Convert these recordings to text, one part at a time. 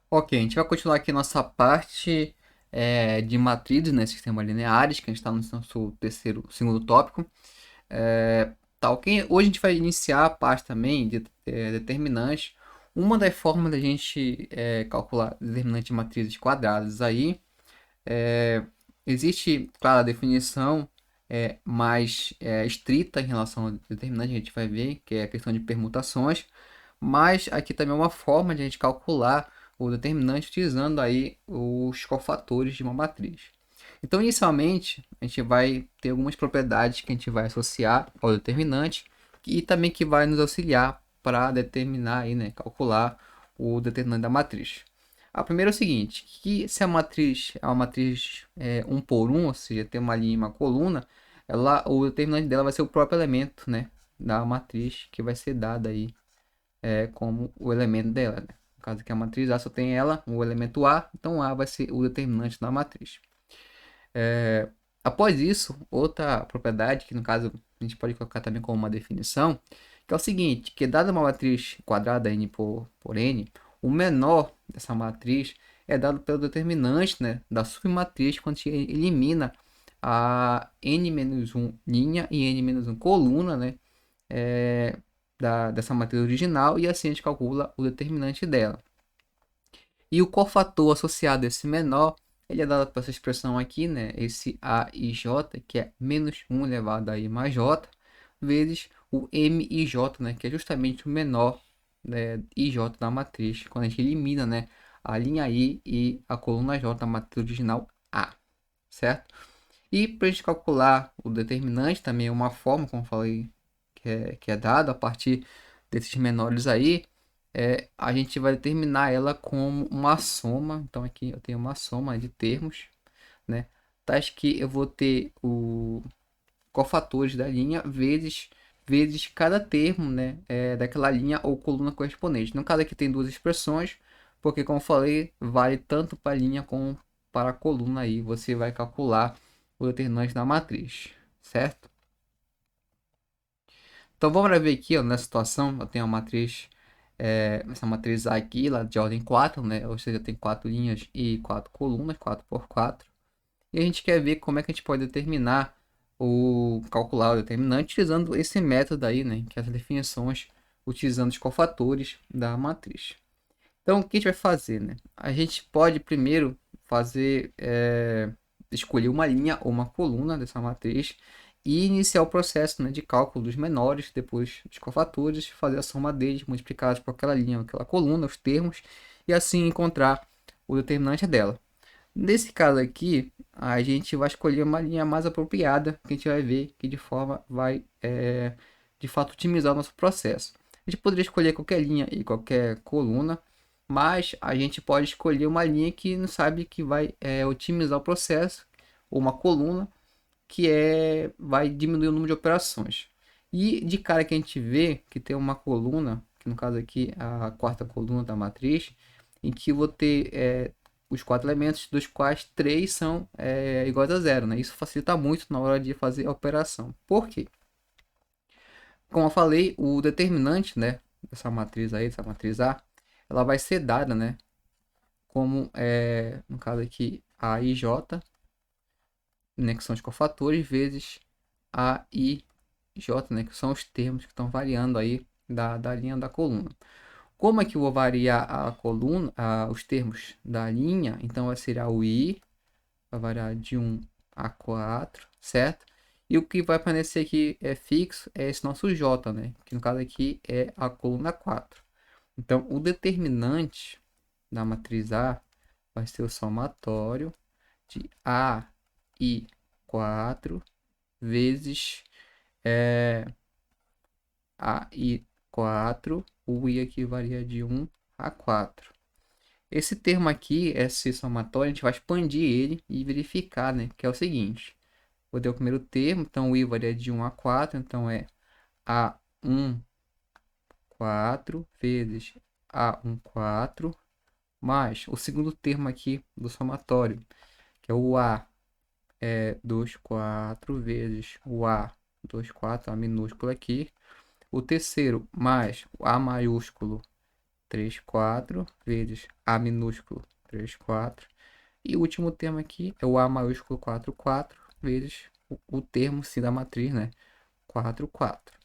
Ok, a gente vai continuar aqui nossa parte de matrizes, né, sistemas lineares, que a gente está no nosso segundo tópico. Tá, ok? Hoje a gente vai iniciar a parte também de determinantes. Uma das formas da gente calcular determinante de matrizes quadradas aí, é, existe, claro, a definição mais estrita em relação ao determinante, a gente vai ver, que é a questão de permutações, mas aqui também é uma forma de a gente calcular o determinante utilizando aí os cofatores de uma matriz. Então, inicialmente, a gente vai ter algumas propriedades que a gente vai associar ao determinante e também que vai nos auxiliar para determinar aí, né, calcular o determinante da matriz. A primeira é o seguinte, que se a matriz é uma matriz 1 por 1, ou seja, tem uma linha e uma coluna, o determinante dela vai ser o próprio elemento, né, da matriz que vai ser dada aí como o elemento dela, né? No caso que a matriz A só tem ela, o elemento A, então A vai ser o determinante da matriz. Após isso, outra propriedade, que no caso a gente pode colocar também como uma definição, que é o seguinte, que dada uma matriz quadrada n por n, o menor dessa matriz é dado pelo determinante, né, da submatriz quando a gente elimina a n-1 linha e n-1 coluna, né, é, dessa matriz original, e assim a gente calcula o determinante dela. E o cofator associado a esse menor, ele é dado por essa expressão aqui, né? Esse a i j, que é menos 1 elevado a i mais j, vezes o mij, né? Que é justamente o menor, né, ij da matriz, quando a gente elimina, né, a linha i e a coluna j da matriz original A, certo? E para a gente calcular o determinante, também é uma forma, como eu falei, que é dado a partir desses menores aí, a gente vai determinar ela como uma soma. Então aqui eu tenho uma soma de termos, né? Tais que eu vou ter o cofatores da linha vezes cada termo, né? Daquela linha ou coluna correspondente. No caso aqui tem duas expressões, porque como eu falei, vale tanto para a linha como para a coluna aí. Você vai calcular o determinante da matriz, certo? Então vamos ver aqui, ó, nessa situação, eu tenho a matriz, essa matriz A aqui, lá de ordem 4, né? Ou seja, tem 4 linhas e 4 colunas, 4 por 4. E a gente quer ver como é que a gente pode calcular o determinante utilizando esse método aí, né? Que é as definições utilizando os cofatores da matriz. Então, o que a gente vai fazer, né? A gente pode primeiro escolher uma linha ou uma coluna dessa matriz e iniciar o processo, né, de cálculo dos menores, depois dos cofatores, fazer a soma deles multiplicados por aquela linha ou aquela coluna, os termos, e assim encontrar o determinante dela. Nesse caso aqui, a gente vai escolher uma linha mais apropriada, que a gente vai ver que de forma vai, de fato, otimizar o nosso processo. A gente poderia escolher qualquer linha e qualquer coluna, mas a gente pode escolher uma linha que não sabe que vai otimizar o processo, ou uma coluna que vai diminuir o número de operações. E de cara que a gente vê que tem uma coluna, que no caso aqui é a quarta coluna da matriz, em que eu vou ter os quatro elementos, dos quais três são iguais a zero, né? Isso facilita muito na hora de fazer a operação. Por quê? Como eu falei, o determinante, né, dessa matriz aí, dessa matriz A, ela vai ser dada, né, como, no caso aqui, a i j, né, que são os cofatores, vezes a i j, né, que são os termos que estão variando aí da linha da coluna. Como é que eu vou variar a coluna, os termos da linha? Então vai ser o i, vai variar de 1 a 4, certo? E o que vai aparecer aqui fixo é esse nosso j, né, que no caso aqui é a coluna 4. Então o determinante da matriz A vai ser o somatório de a i 4 vezes a i 4, o i aqui varia de 1 a 4. Esse termo aqui, esse somatório, a gente vai expandir ele e verificar, né? Que é o seguinte. Vou ter o primeiro termo, então o i varia de 1 a 4, então é a1 4 vezes a1 4, mais o segundo termo aqui do somatório, que é o a 2 4 vezes o a 2 4, a minúsculo aqui. O terceiro mais o A maiúsculo 3, 4, vezes A minúsculo 3, 4. E o último termo aqui é o A maiúsculo 4, 4, vezes o termo sim da matriz, né? 4, 4.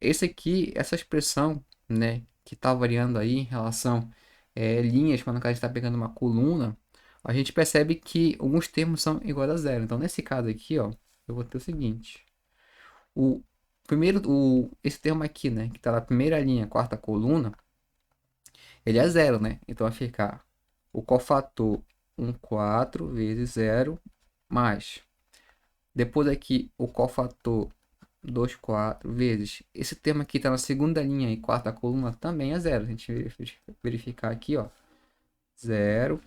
Esse aqui, essa expressão, né, que está variando aí em relação linhas, quando a gente está pegando uma coluna, a gente percebe que alguns termos são iguais a zero. Então, nesse caso aqui, ó, eu vou ter o seguinte. O primeiro, esse termo aqui, né, que está na primeira linha, quarta coluna, ele é zero, né? Então, vai ficar o cofator 1, 4 vezes zero mais. Depois aqui, o cofator 2, 4 vezes. Esse termo aqui está na segunda linha e quarta coluna também é zero. A gente verificar aqui, ó. Zero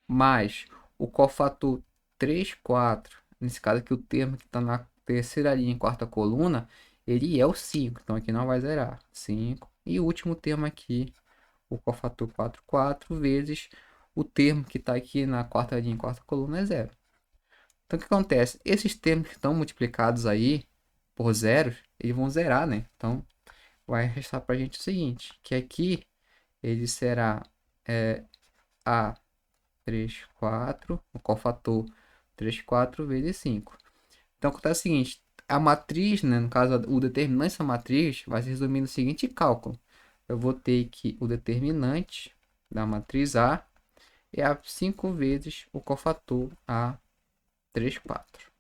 mais o cofator 3, 4. Nesse caso aqui, o termo que está na terceira linha e quarta coluna, ele é o 5. Então aqui não vai zerar. 5. E o último termo aqui, o cofator 4, 4 vezes o termo que está aqui na quarta linha e quarta coluna é zero. Então o que acontece? Esses termos que estão multiplicados aí por zeros, eles vão zerar, né? Então vai restar para a gente o seguinte, que aqui ele será A 3, 4, o cofator 3, 4 vezes 5. Então acontece o seguinte, a matriz, né, no caso o determinante dessa matriz, vai se resumir no seguinte cálculo. Eu vou ter que o determinante da matriz A é a 5 vezes o cofator A 3, 4.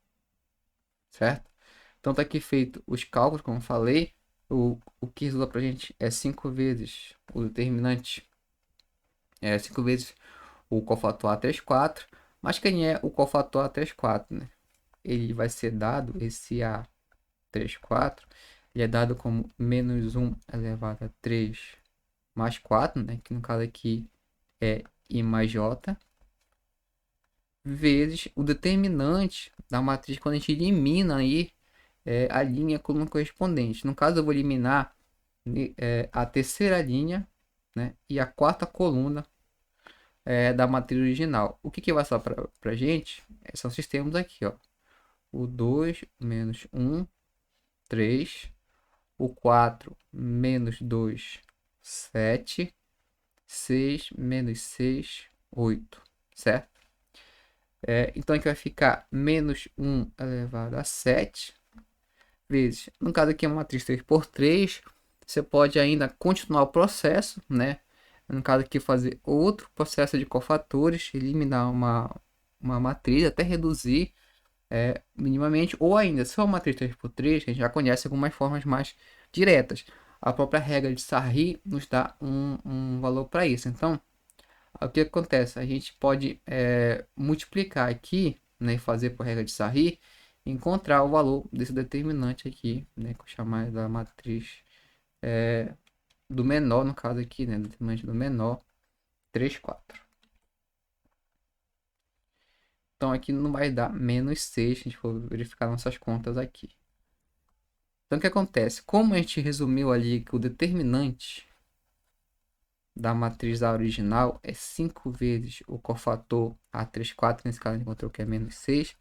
Certo? Então tá aqui feito os cálculos, como eu falei. O que resulta pra gente é 5 vezes o determinante, 5 vezes o cofator A3, 4. Mas quem é o cofator A3, 4, né? Ele vai ser dado, esse A3, 4, ele é dado como menos 1 elevado a 3 mais 4, né? Que no caso aqui é I mais J, vezes o determinante da matriz quando a gente elimina aí a linha coluna correspondente. No caso, eu vou eliminar a terceira linha, né, e a quarta coluna da matriz original. O que, que vai sobrar para a gente? São esses termos aqui, ó. O 2 menos 1, 3. O 4 menos 2, 7. 6 menos 6, 8. Certo? Então aqui vai ficar menos 1 elevado a 7 vezes. No caso aqui é uma matriz 3 por 3. Você pode ainda continuar o processo, né? No caso aqui fazer outro processo de cofatores, eliminar uma matriz até reduzir minimamente. Ou ainda, se for uma matriz 3 por 3, a gente já conhece algumas formas mais diretas. A própria regra de Sarri nos dá um valor para isso. Então, o que acontece? A gente pode multiplicar aqui, né, fazer por regra de Sarri, encontrar o valor desse determinante aqui, né, que eu chamar da matriz do menor, no caso aqui, né, determinante do menor, 3, 4. Então aqui não vai dar menos 6, se a gente for verificar nossas contas aqui. Então o que acontece? Como a gente resumiu ali que o determinante da matriz A original é 5 vezes o cofator A3, 4, nesse caso a gente encontrou que é menos 6.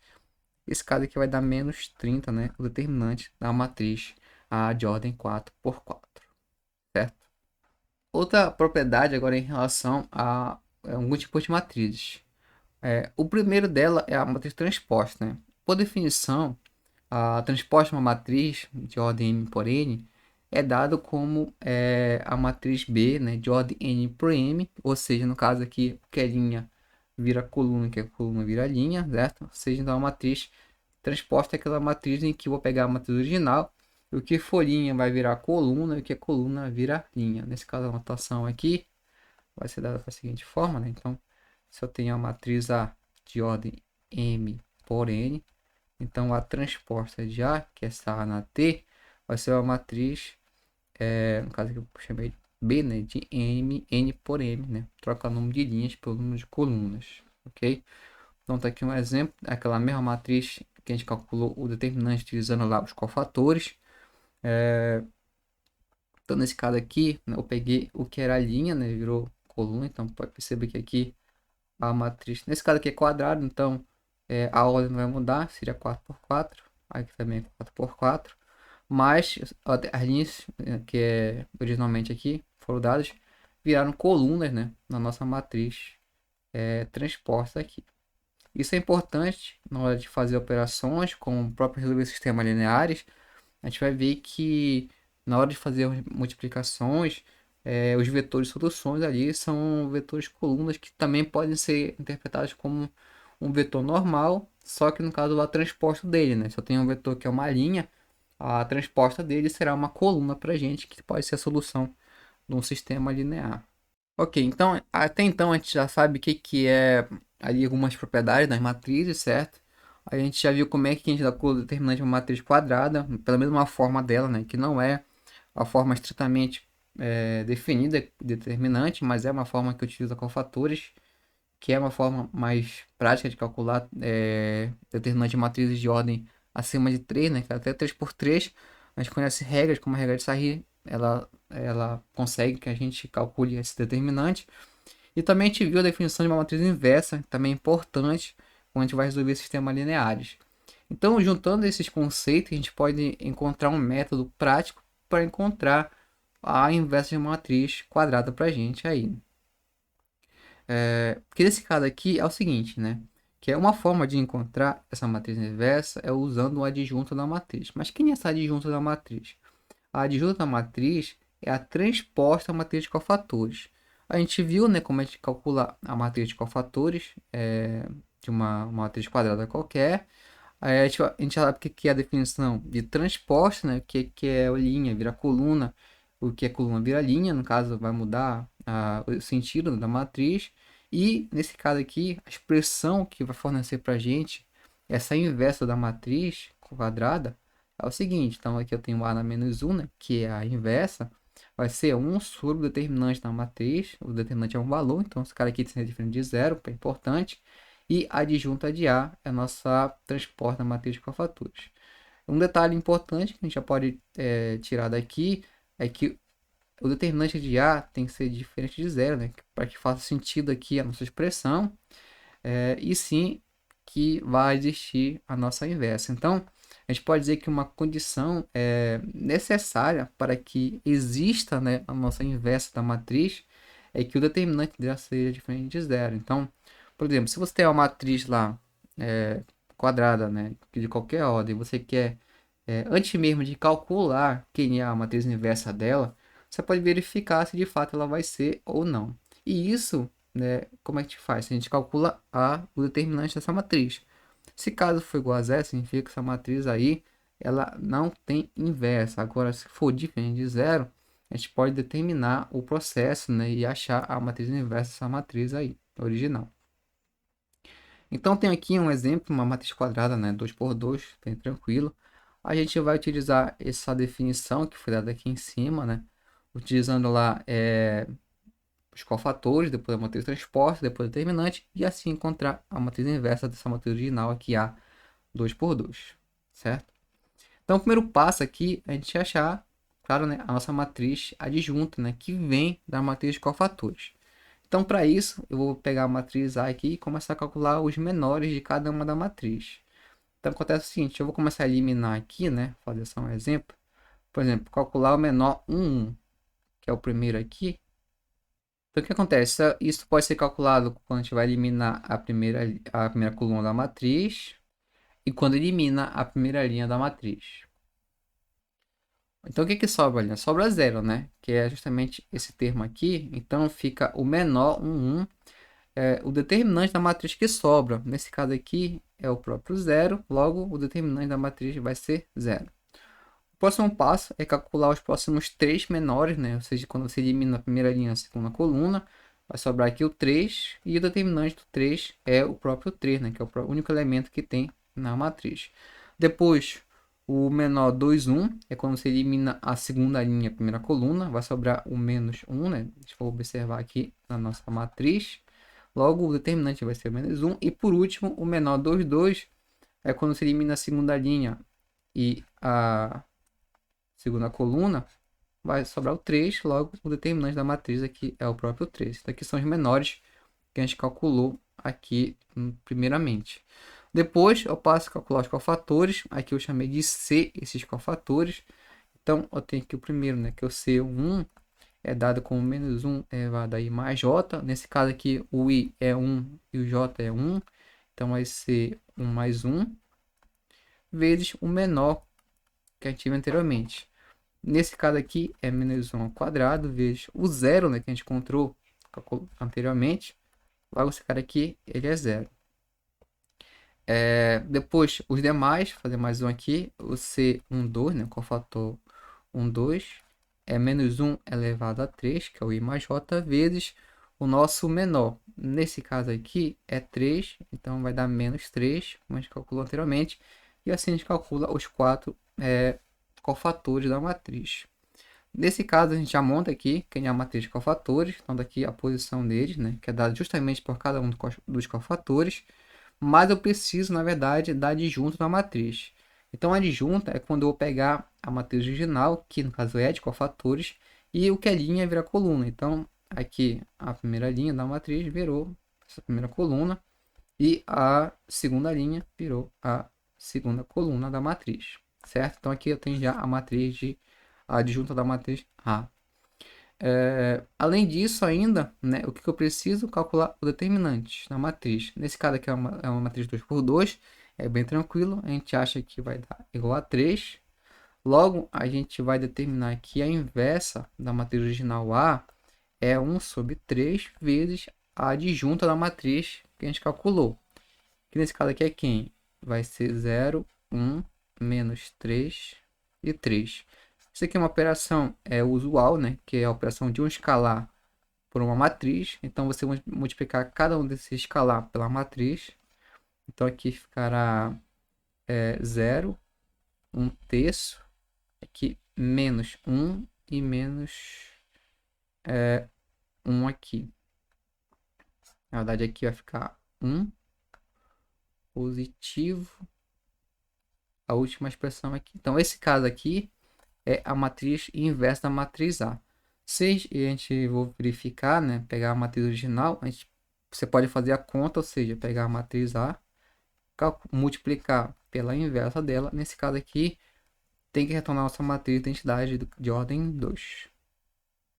Esse caso aqui vai dar menos 30, né? O determinante da matriz A de ordem 4 por 4, certo? Outra propriedade agora em relação a alguns tipos de matrizes. O primeiro dela é a matriz transposta, né? Por definição, a transposta de uma matriz de ordem m por n é dado como a matriz B, né, de ordem n por m, ou seja, no caso aqui, o que é linha vira coluna, que é coluna vira linha, certo? Ou seja, então a matriz transposta é aquela matriz em que eu vou pegar a matriz original, e o que for linha vai virar coluna, e o que é coluna vira linha. Nesse caso, a notação aqui vai ser dada da seguinte forma, né? Então, se eu tenho a matriz A de ordem m por n, então a transposta de A, que é essa A na T, vai ser uma matriz, no caso que eu chamei B, né, de n por m, né? Troca o número de linhas pelo número de colunas, ok? Então tá aqui um exemplo, aquela mesma matriz que a gente calculou o determinante utilizando lá os cofatores. Então nesse caso aqui, né, eu peguei o que era a linha, né, virou coluna, então pode perceber que aqui a matriz, nesse caso aqui é quadrado, então a ordem não vai mudar, seria 4 por 4, aqui também é 4 por 4, mas as linhas que originalmente aqui foram dadas viraram colunas, né, na nossa matriz transposta aqui. Isso é importante na hora de fazer operações, como o próprio resolver sistemas lineares. A gente vai ver que na hora de fazer as multiplicações, os vetores soluções ali são vetores colunas que também podem ser interpretados como um vetor normal, só que no caso lá transposto dele, né? Se eu tenho um vetor que é uma linha, a transposta dele será uma coluna para a gente, que pode ser a solução de um sistema linear. Ok, então até então a gente já sabe o que, que é ali algumas propriedades das matrizes, certo? A gente já viu como é que a gente dá o determinante de uma matriz quadrada, pelo menos uma forma dela, né? Que não é a forma estritamente definida, determinante, mas é uma forma que utiliza cofatores, que é uma forma mais prática de calcular determinante de matrizes de ordem acima de 3, né? Que é até 3 por 3. A gente conhece regras, como a regra de Sarri, ela consegue que a gente calcule esse determinante. E também a gente viu a definição de uma matriz inversa, também é importante quando a gente vai resolver sistemas lineares. Então, juntando esses conceitos, a gente pode encontrar um método prático para encontrar a inversa de uma matriz quadrada para a gente aí. Porque nesse caso aqui é o seguinte, né? Que é uma forma de encontrar essa matriz inversa é usando o adjunto da matriz. Mas quem é essa adjunta da matriz? A adjunta da matriz é a transposta à matriz de cofatores. A gente viu, né, como a gente calcula a matriz de cofatores de uma matriz quadrada qualquer. Aí a gente sabe o que é a definição de transposta, né? O que é linha, vira coluna. O que é coluna vira linha, no caso vai mudar o sentido da matriz. E nesse caso aqui, a expressão que vai fornecer para a gente essa inversa da matriz quadrada é o seguinte. Então aqui eu tenho a na menos 1, né, que é a inversa. Vai ser 1 sobre o determinante da matriz. O determinante é um valor, então esse cara aqui tem que ser diferente de zero, que é importante. E a adjunta de A é a nossa transporta matriz de cofaturas. Um detalhe importante que a gente já pode tirar daqui é que o determinante de A tem que ser diferente de zero, né? Para que faça sentido aqui a nossa expressão, e sim que vai existir a nossa inversa. Então, a gente pode dizer que uma condição necessária para que exista, né, a nossa inversa da matriz é que o determinante dela seja diferente de zero. Então, por exemplo, se você tem uma matriz lá quadrada, né, de qualquer ordem, você quer, antes mesmo de calcular quem é a matriz inversa dela, você pode verificar se de fato ela vai ser ou não. E isso, né, como é que a gente faz? A gente calcula o determinante dessa matriz. Se caso for igual a zero, significa que essa matriz aí ela não tem inversa. Agora, se for diferente de zero, a gente pode determinar o processo, né, e achar a matriz inversa dessa matriz aí, original. Então, tem aqui um exemplo, uma matriz quadrada, né, 2 por 2, bem tranquilo. A gente vai utilizar essa definição que foi dada aqui em cima, né, utilizando lá os cofatores, depois a matriz transposta, depois a determinante, e assim encontrar a matriz inversa dessa matriz original aqui, A 2 por 2, certo? Então, o primeiro passo aqui é a gente achar, claro, né, a nossa matriz adjunta, né, que vem da matriz de cofatores. Então, para isso, eu vou pegar a matriz A aqui e começar a calcular os menores de cada uma da matriz. Então, acontece o seguinte, eu vou começar a eliminar aqui, né, fazer só um exemplo. Por exemplo, calcular o menor 1, 1, que é o primeiro aqui. Então, o que acontece? Isso pode ser calculado quando a gente vai eliminar a primeira coluna da matriz e quando elimina a primeira linha da matriz. Então, o que que sobra ali? Sobra zero, né? Que é justamente esse termo aqui. Então, fica o menor 1, 1. O determinante da matriz que sobra. Nesse caso aqui, é o próprio zero. Logo, o determinante da matriz vai ser zero. O próximo passo é calcular os próximos três menores, né? Ou seja, quando você elimina a primeira linha, a segunda coluna, vai sobrar aqui o 3. E o determinante do 3 é o próprio 3, né? Que é o único elemento que tem na matriz. Depois, o menor 2, 1 é quando você elimina a segunda linha, a primeira coluna, vai sobrar o menos 1, né? Deixa eu observar aqui na nossa matriz. Logo, o determinante vai ser o menos 1. E por último, o menor 2, 2 é quando você elimina a segunda linha e a segunda coluna, vai sobrar o 3. Logo, o determinante da matriz aqui é o próprio 3. Então, aqui são os menores que a gente calculou aqui primeiramente. Depois eu passo a calcular os cofatores. Aqui eu chamei de C esses cofatores. Então eu tenho aqui o primeiro, né, que é o C1. é dado como menos 1 elevado a i mais j. Nesse caso aqui, o i é 1 e o j é 1. Então, vai ser 1 mais 1 vezes o menor que a gente viu anteriormente. Nesse caso aqui, é menos 1 ao quadrado vezes o zero, né, que a gente encontrou anteriormente. Logo, esse cara aqui, ele é zero. Depois, os demais, fazer mais um aqui, o C12, né, cofator 1, 2, é menos 1 elevado a 3, que é o i mais j, vezes o nosso menor. Nesse caso aqui, é 3, então vai dar menos 3, como a gente calculou anteriormente, e assim a gente calcula os 4 cofatores da matriz. Nesse caso, a gente já monta aqui quem é a matriz de cofatores, então daqui a posição deles, né, que é dada justamente por cada um dos cofatores, mas eu preciso, na verdade, da adjunta da matriz. Então, a adjunta é quando eu vou pegar a matriz original, que no caso é de cofatores, e o que é linha vira coluna. Então, aqui a primeira linha da matriz virou essa primeira coluna, e a segunda linha virou a segunda coluna da matriz, certo? Então, aqui eu tenho já a matriz a adjunta da matriz A. Além disso ainda, né, o que eu preciso calcular o determinante na matriz. Nesse caso aqui é uma matriz 2 por 2, é bem tranquilo, a gente acha que vai dar igual a 3. Logo, a gente vai determinar que a inversa da matriz original A é 1 sobre 3 vezes a adjunta da matriz que a gente calculou. Que nesse caso aqui é quem? Vai ser 0, 1, menos 3 e 3. Isso aqui é uma operação usual, né? Que é a operação de um escalar por uma matriz. Então, você vai multiplicar cada um desses escalar pela matriz. Então, aqui ficará 0, 1 terço, aqui menos 1 e menos 1 aqui. Na verdade, aqui vai ficar 1 positivo. A última expressão aqui. Então, esse caso aqui é a matriz inversa da matriz A. Se a gente for verificar, né, pegar a matriz original, você pode fazer a conta, ou seja, pegar a matriz A, multiplicar pela inversa dela. Nesse caso aqui, tem que retornar nossa matriz de identidade de ordem 2.